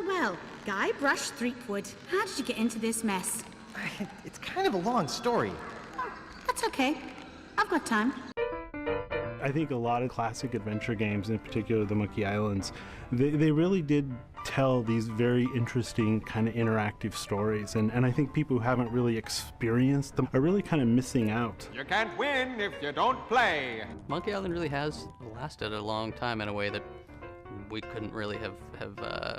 Well, Guybrush Threepwood, how did you get into this mess? It's kind of a long story. Oh, that's okay. I've got time. I think a lot of classic adventure games, in particular the Monkey Islands, they really did tell these very interesting kind of interactive stories. And I think people who haven't really experienced them are really kind of missing out. You can't win if you don't play. Monkey Island really has lasted a long time in a way that we couldn't really have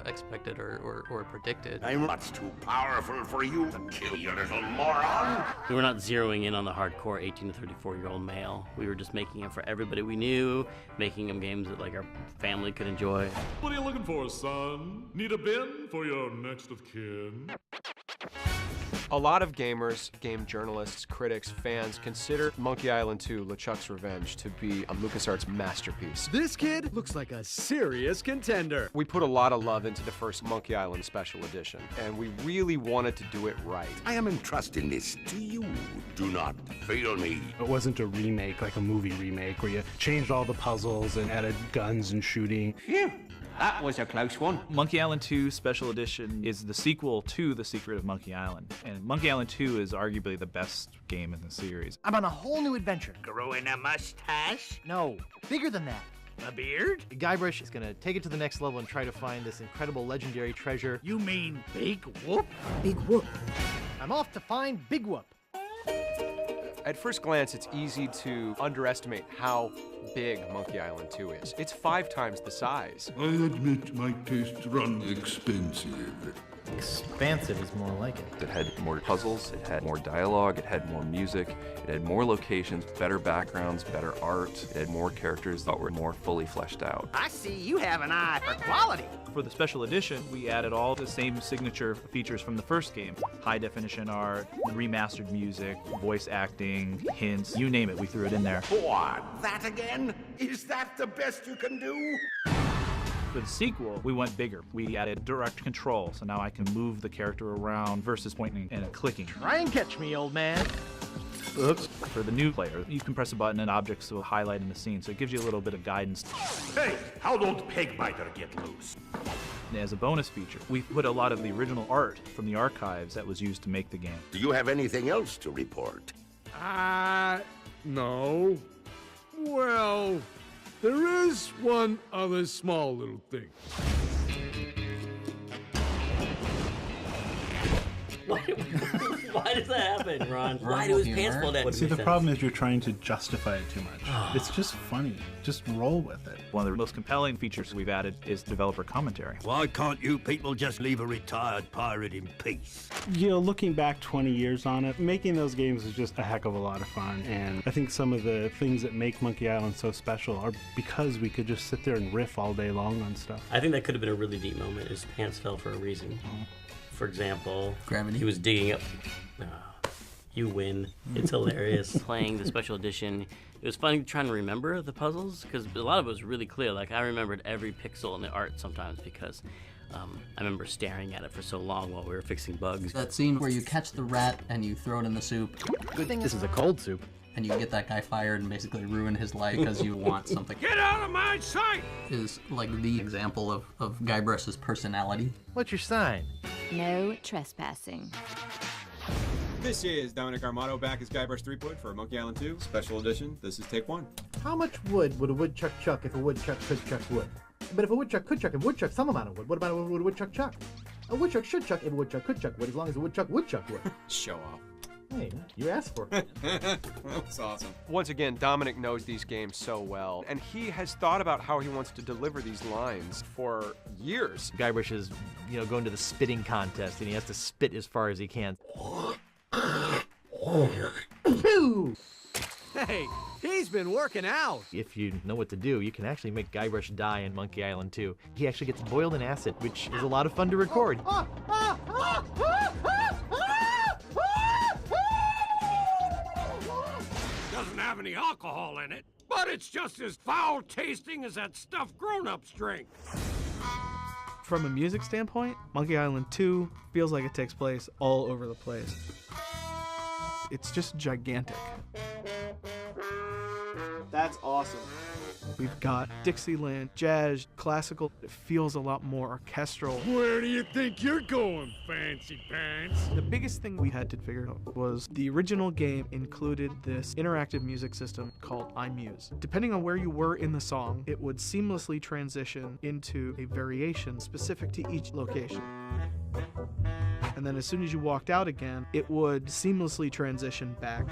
expected or predicted. I'm much too powerful for you to kill, you little moron. We were not zeroing in on the hardcore 18 to 34-year-old male. We were just making them for everybody we knew, making them games that like our family could enjoy. What are you looking for, son? Need a bin for your next of kin? A lot of gamers, game journalists, critics, fans consider Monkey Island 2: LeChuck's Revenge to be a LucasArts masterpiece. This kid looks like a serious contender. We put a lot of love into the first Monkey Island Special Edition, and we really wanted to do it right. I am entrusting this to you. Do not fail me. It wasn't a remake, like a movie remake, where you changed all the puzzles and added guns and shooting. Phew. That was a close one. Monkey Island 2 Special Edition is the sequel to The Secret of Monkey Island. And Monkey Island 2 is arguably the best game in the series. I'm on a whole new adventure. Growing a mustache? No, bigger than that. A beard? Guybrush is gonna take it to the next level and try to find this incredible legendary treasure. You mean Big Whoop? Big Whoop. I'm off to find Big Whoop. At first glance, it's easy to underestimate how big Monkey Island 2 is. It's 5 times the size. I admit my tastes run expensive. Expansive is more like it. It had more puzzles, it had more dialogue, it had more music, it had more locations, better backgrounds, better art, it had more characters that were more fully fleshed out. I see you have an eye for quality. For the Special Edition, we added all the same signature features from the first game. High definition art, remastered music, voice acting, hints, you name it, we threw it in there. What? That again? Is that the best you can do? For the sequel, we went bigger. We added direct control, so now I can move the character around versus pointing and clicking. Try and catch me, old man. Oops. For the new player, you can press a button and objects will highlight in the scene, so it gives you a little bit of guidance. Hey, how don't Pegbiter get loose? And as a bonus feature, we put a lot of the original art from the archives that was used to make the game. Do you have anything else to report? No. Well, there is one other small little thing. Why does that happen, Ron? Why do his pants fall down? See, the problem is you're trying to justify it too much. It's just funny. Just roll with it. One of the most compelling features we've added is developer commentary. Why can't you people just leave a retired pirate in peace? You know, looking back 20 years on it, making those games is just a heck of a lot of fun. And I think some of the things that make Monkey Island so special are because we could just sit there and riff all day long on stuff. I think that could have been a really deep moment. His pants fell for a reason. For example, Gravity. He was digging up. You win. It's hilarious. Playing the Special Edition, it was funny trying to remember the puzzles because a lot of it was really clear. Like I remembered every pixel in the art sometimes because I remember staring at it for so long while we were fixing bugs. That scene where you catch the rat and you throw it in the soup. Good thing this is a cold soup. And you get that guy fired and basically ruin his life because you want something. Get out of my sight! Is like the example of Guybrush's personality. What's your sign? No trespassing. This is Dominic Armato back as Guybrush Threepwood for Monkey Island 2 Special Edition. This is take 1. How much wood would a woodchuck chuck if a woodchuck could chuck wood? But if a woodchuck could chuck, if a woodchuck some amount of wood, what about would a woodchuck chuck? A woodchuck should chuck if a woodchuck could chuck wood, as long as a woodchuck would chuck wood. Show off. Hey, you asked for it. That's awesome. Once again, Dominic knows these games so well, and he has thought about how he wants to deliver these lines for years. Guybrush is, going to the spitting contest, and he has to spit as far as he can. Hey, he's been working out. If you know what to do, you can actually make Guybrush die in Monkey Island 2. He actually gets boiled in acid, which is a lot of fun to record. Doesn't have any alcohol in it, but it's just as foul tasting as that stuff grown-ups drink. From a music standpoint, Monkey Island 2 feels like it takes place all over the place. It's just gigantic. That's awesome. We've got Dixieland, jazz, classical. It feels a lot more orchestral. Where do you think you're going, fancy pants? The biggest thing we had to figure out was the original game included this interactive music system called iMuse. Depending on where you were in the song, it would seamlessly transition into a variation specific to each location. And then as soon as you walked out again, it would seamlessly transition back.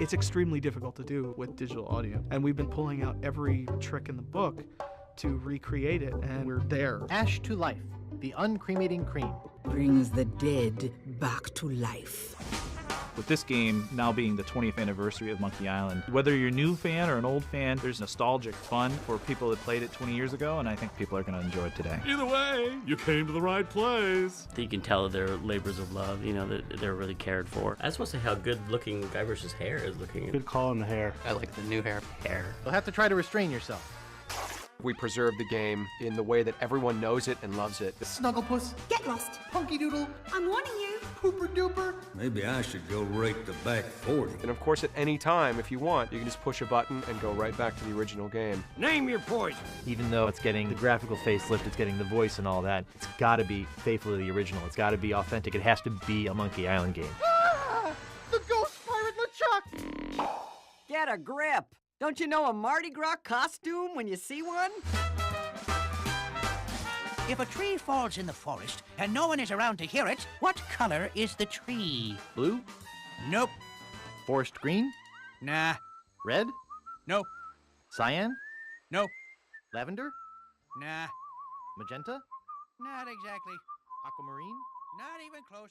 It's extremely difficult to do with digital audio, and we've been pulling out every trick in the book to recreate it, and we're there. Ash to Life, the uncremating cream. Brings the dead back to life. With this game now being the 20th anniversary of Monkey Island, whether you're a new fan or an old fan, there's nostalgic fun for people that played it 20 years ago, and I think people are going to enjoy it today. Either way, you came to the right place. You can tell they're labors of love, you know, that they're really cared for. I just want to say how good looking Guybrush's hair is looking. Good call on the hair. I like the new hair. You'll have to try to restrain yourself. We preserve the game in the way that everyone knows it and loves it. Snugglepuss, Get lost. Punky Doodle, I'm warning you. Pooper Duper. Maybe I should go rake the back 40. And of course, at any time, if you want, you can just push a button and go right back to the original game. Name your poison. Even though it's getting the graphical facelift, it's getting the voice and all that, it's got to be faithful to the original. It's got to be authentic. It has to be a Monkey Island game. Ah! The Ghost Pirate LeChuck! Get a grip! Don't you know a Mardi Gras costume when you see one? If a tree falls in the forest and no one is around to hear it, what color is the tree? Blue? Nope. Forest green? Nah. Red? Nope. Cyan? Nope. Lavender? Nah. Magenta? Not exactly. Aquamarine? Not even close.